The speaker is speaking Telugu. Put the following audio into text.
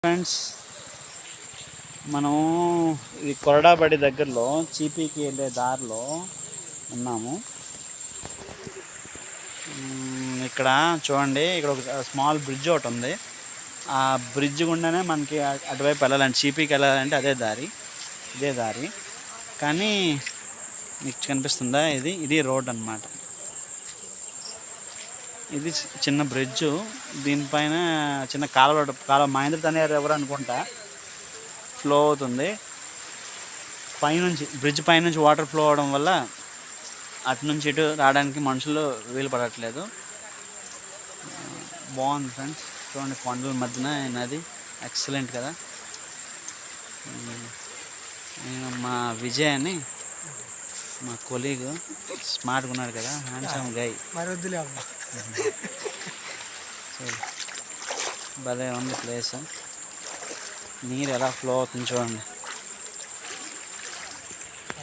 ఫ్రెండ్స్, మనం ఈ కొరడాబడి దగ్గరలో చీపీకి వెళ్ళే దారిలో ఉన్నాము. ఇక్కడ చూడండి, ఇక్కడ ఒక స్మాల్ బ్రిడ్జ్ ఒకటి ఉంది. ఆ బ్రిడ్జ్ గుండానే మనకి అటువైపు వెళ్ళాలంటే, చీపీకి వెళ్ళాలంటే ఇదే దారి. కానీ మీకు కనిపిస్తుందా, ఇది రోడ్ అన్నమాట. ఇది చిన్న బ్రిడ్జు. దీనిపైన చిన్న కాలువ మహేంద్ర తనేరు ఎవరు అనుకుంటా ఫ్లో అవుతుంది. బ్రిడ్జ్ పైనుంచి వాటర్ ఫ్లో అవడం వల్ల అటు నుంచి ఇటు రావడానికి మనుషులు వీలు పడట్లేదు. బాగుంది ఫ్రెండ్స్, చూడండి, కొండల మధ్యన నది. ఎక్సలెంట్ కదా. నేను మా విజయ్ అని, మా కొలీగ్, స్మార్ట్గా ఉన్నాడు కదా, హ్యాండ్సమ్ గై. భలే ఉంది ప్లేస్. నీరు ఎలా ఫ్లో అవుతుంది చూడండి.